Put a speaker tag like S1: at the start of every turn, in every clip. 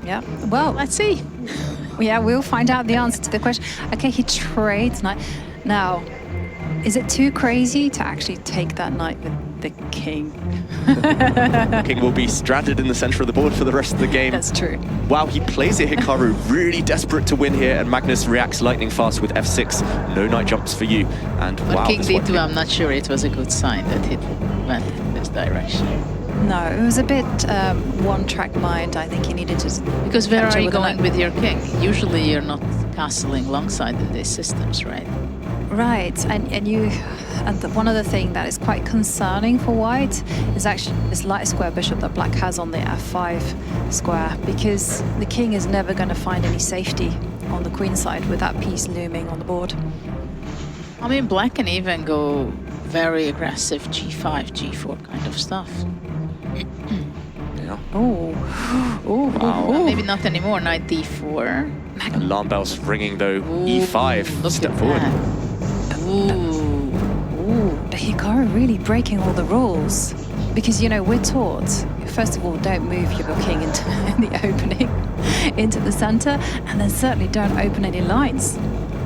S1: Yeah, well, let's see. Yeah, we'll find out the answer to the question. Okay, he trades knight. Now, is it too crazy to actually take that knight with the king?
S2: King will be stranded in the center of the board for the rest of the game.
S1: That's true.
S2: Wow, he plays it, Hikaru, really desperate to win here, and Magnus reacts lightning fast with f6. No knight jumps for you, and
S3: but
S2: wow.
S3: King d2, I'm not sure it was a good sign that he went in this direction.
S1: No, it was a bit one-track mind. I think he needed to.
S3: Because where are you going with your king? Usually you're not castling alongside in these systems, right?
S1: Right, and one other thing that is quite concerning for white is actually this light square bishop that black has on the f5 square, because the king is never going to find any safety on the queen side with that piece looming on the board.
S3: I mean, black can even go very aggressive g5, g4 kind of stuff.
S2: Yeah.
S1: Oh, oh,
S3: wow. Maybe not anymore. Knight d4.
S2: Alarm bells ringing though.
S3: Ooh,
S2: e5. Step forward.
S1: Ooh, but Hikaru really breaking all the rules, because you know we're taught. First of all, don't move your king into the opening, into the center, and then certainly don't open any lines.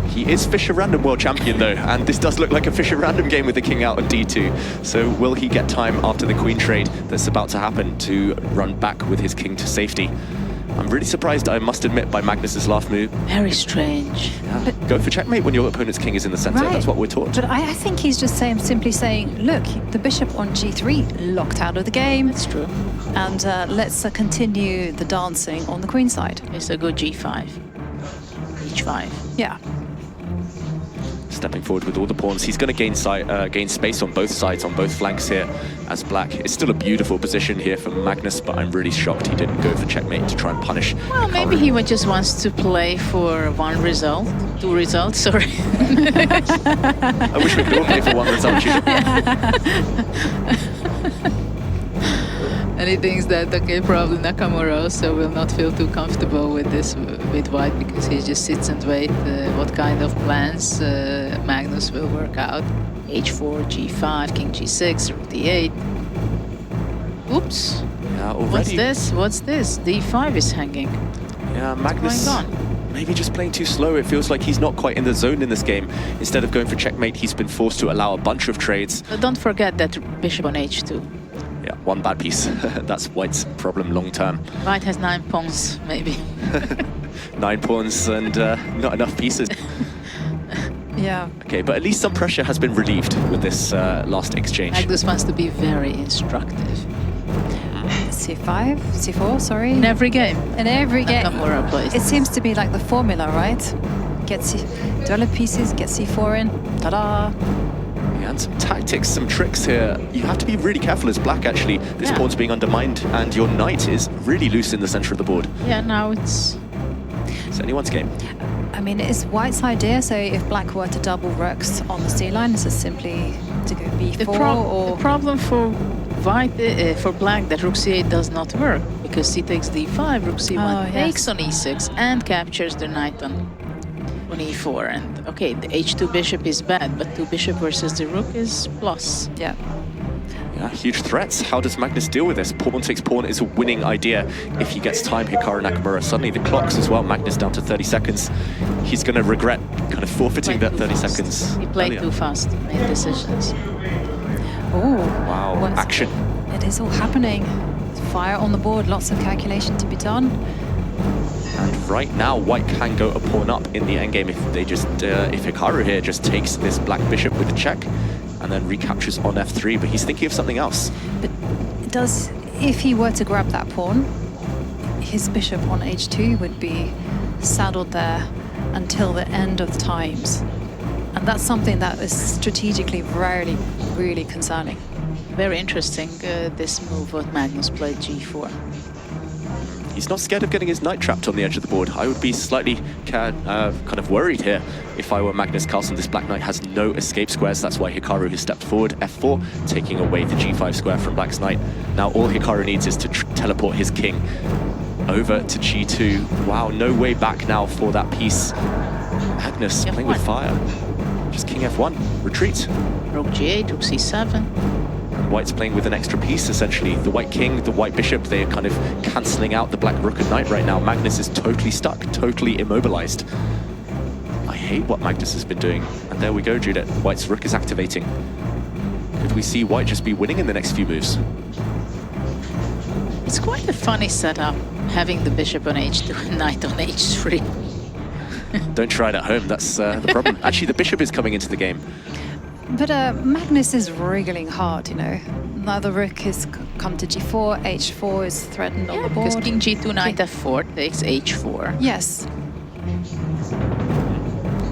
S2: He is Fischer Random World Champion though, and this does look like a Fischer Random game with the king out on d2. So will he get time after the queen trade that's about to happen to run back with his king to safety? I'm really surprised, I must admit, by Magnus's last move.
S3: Very strange.
S2: Yeah. Go for checkmate when your opponent's king is in the center.
S1: Right.
S2: That's what we're taught.
S1: But I think he's just simply saying, look, the bishop on g3 locked out of the game.
S3: That's true.
S1: And let's continue the dancing on the queen side.
S3: It's a good g5, h5.
S1: Yeah.
S2: Stepping forward with all the pawns. He's going to gain space on both sides, on both flanks here as black. It's still a beautiful position here for Magnus, but I'm really shocked he didn't go for checkmate to try and punish
S3: Well,
S2: Hikaru.
S3: maybe he just wants to play for two results, sorry.
S2: I wish we could all play for one result.
S3: And he thinks that, okay, probably Nakamura also will not feel too comfortable with this, with white, because he just sits and waits what kind of plans Magnus will work out. H4, G5, King G6, Rook D8. Oops.
S2: Yeah, already.
S3: What's this? What's this? D5 is hanging.
S2: Yeah, Magnus.
S3: What's going on?
S2: Maybe just playing too slow. It feels like he's not quite in the zone in this game. Instead of going for checkmate, he's been forced to allow a bunch of trades.
S3: But don't forget that bishop on H2.
S2: Yeah, one bad piece. That's white's problem long term.
S3: White has 9 pawns, maybe.
S2: 9 pawns and not enough pieces.
S1: Yeah.
S2: Okay, but at least some pressure has been relieved with this last exchange.
S3: Magnus wants to be very instructive.
S1: C5, C4, sorry.
S3: In every game.
S1: In every game.
S3: Nakamura plays.
S1: It seems to be like the formula, right? Get develop pieces, get C4 in, ta-da.
S2: And some tactics, some tricks here. You have to be really careful as black, actually. This pawn's being undermined, and your knight is really loose in the center of the board.
S3: Yeah, now it's
S2: anyone's game.
S1: I mean, it's white's idea, so if black were to double rooks on the c-line, is it simply to go b4
S3: the problem for white, for black, that rook c8 does not work, because c takes d5, rook c1 takes on e6, and captures the knight on e4. And okay, the h2 bishop is bad, but 2 bishop versus the rook is plus.
S1: Yeah.
S2: Yeah, huge threats. How does Magnus deal with this? Pawn takes pawn is a winning idea if he gets time. Hikaru Nakamura. Suddenly the clocks as well. Magnus down to 30 seconds. He's going to regret kind of forfeiting that 30 seconds.
S3: He played too fast, made decisions.
S1: Oh,
S2: wow, action.
S1: It is all happening. Fire on the board, lots of calculation to be done.
S2: And right now, white can go a pawn up in the endgame if they just, if Hikaru here just takes this black bishop with a check and then recaptures on f3, but he's thinking of something else.
S1: But if he were to grab that pawn, his bishop on h2 would be saddled there until the end of times. And that's something that is strategically really concerning.
S3: Very interesting, this move what Magnus played g4.
S2: He's not scared of getting his knight trapped on the edge of the board. I would be slightly kind of worried here if I were Magnus Carlsen. This black knight has no escape squares. That's why Hikaru has stepped forward, f4, taking away the g5 square from black's knight. Now all Hikaru needs is to teleport his king over to g2. Wow, no way back now for that piece. Magnus playing with fire. Just king f1, retreat.
S3: Rook g8, rook c7.
S2: White's playing with an extra piece, essentially. The white king, the white bishop, they are kind of cancelling out the black rook and knight right now. Magnus is totally stuck, totally immobilized. I hate what Magnus has been doing. And there we go, Judith. White's rook is activating. Could we see White just be winning in the next few moves?
S3: It's quite a funny setup, having the bishop on h2 and knight on h3.
S2: Don't try it at home, that's the problem. Actually, the bishop is coming into the game.
S1: But Magnus is wriggling hard, you know. Now the rook has come to g4, h4 is threatened on the board.
S3: Because king g2, knight f4 takes h4.
S1: Yes.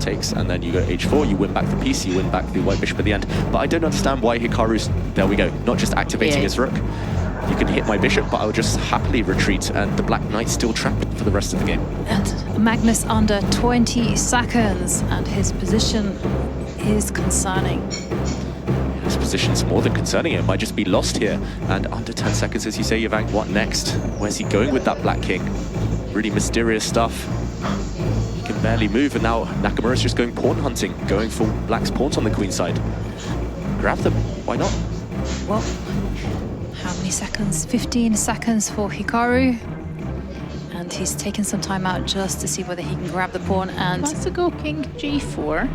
S2: Takes, and then you go h4, you win back the piece, you win back the white bishop at the end. But I don't understand why Hikaru's, there we go, not just activating his rook. You can hit my bishop, but I'll just happily retreat, and the black knight's still trapped for the rest of the game.
S1: And Magnus under 20 seconds, and his position is concerning.
S2: His position's more than concerning, it might just be lost here. And under 10 seconds, as you say, Yvang, what next? Where's he going with that black king? Really mysterious stuff. He can barely move, and now Nakamura's just going pawn hunting, going for black's pawns on the queen side. Grab them, why not?
S1: Well, how many seconds? 15 seconds for Hikaru. And he's taken some time out just to see whether he can grab the pawn and...
S3: Wants to go king g4.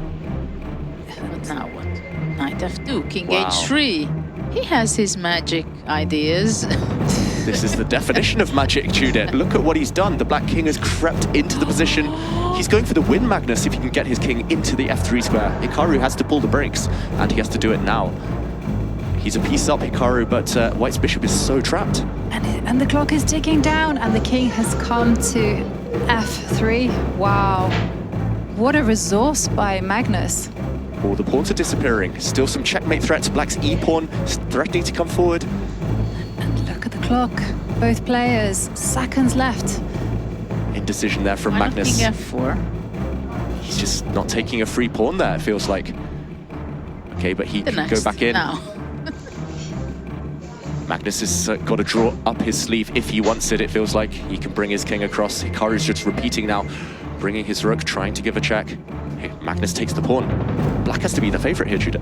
S3: But now what? Knight f2, king h3. He has his magic ideas.
S2: This is the definition of magic, Judith. Look at what he's done. The black king has crept into the position. He's going for the win, Magnus, if he can get his king into the f3 square. Hikaru has to pull the brakes, and he has to do it now. He's a piece up, Hikaru, but White's bishop is so trapped.
S1: And the clock is ticking down, and the king has come to f3. Wow. What a resource by Magnus.
S2: Oh, the pawns are disappearing. Still some checkmate threats. Black's e-pawn threatening to come forward.
S1: And look at the clock. Both players, seconds left.
S2: Indecision there from Magnus.
S3: King f4.
S2: He's just not taking a free pawn there, it feels like. Okay, but he can go back in.
S3: Now.
S2: Magnus has got to draw up his sleeve if he wants it, it feels like. He can bring his king across. Hikaru's just repeating now, bringing his rook, trying to give a check. Hey, Magnus takes the pawn. Black has to be the favorite here, Judah.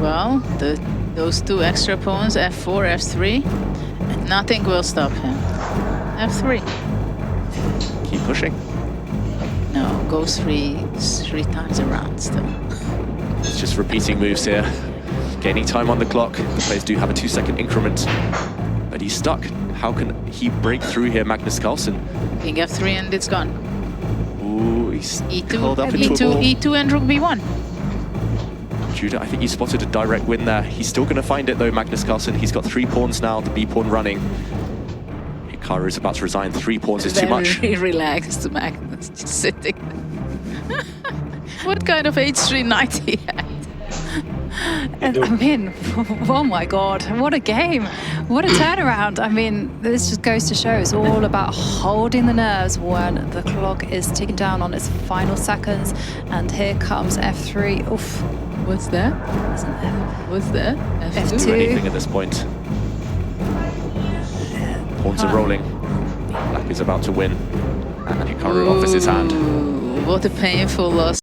S3: Well, those two extra pawns, f4, f3, nothing will stop him. f3.
S2: Keep pushing.
S3: No, go three times around still.
S2: It's just repeating moves here. Gaining time on the clock. The players do have a 2-second increment, but he's stuck. How can he break through here, Magnus Carlsen?
S3: King f3 and it's gone.
S2: Ooh, he's
S3: e2,
S2: curled up into a ball.
S3: e2 and rook b1.
S2: Judah, I think you spotted a direct win there. He's still going to find it though, Magnus Carlsen. He's got 3 pawns now, the b-pawn running. Hikaru is about to resign. 3 pawns is too much.
S3: Very relaxed, Magnus, just sitting. What kind of h3 knight he had?
S1: And, I mean, oh my God, what a game. What a turnaround. I mean, this just goes to show it's all about holding the nerves when the clock is ticking down on its final seconds. And here comes f3. Oof.
S3: What's that? What's that?
S2: F2. Do anything at this point. Pawns are rolling. Black is about to win. And Hikaru offers his hand.
S3: What a painful loss.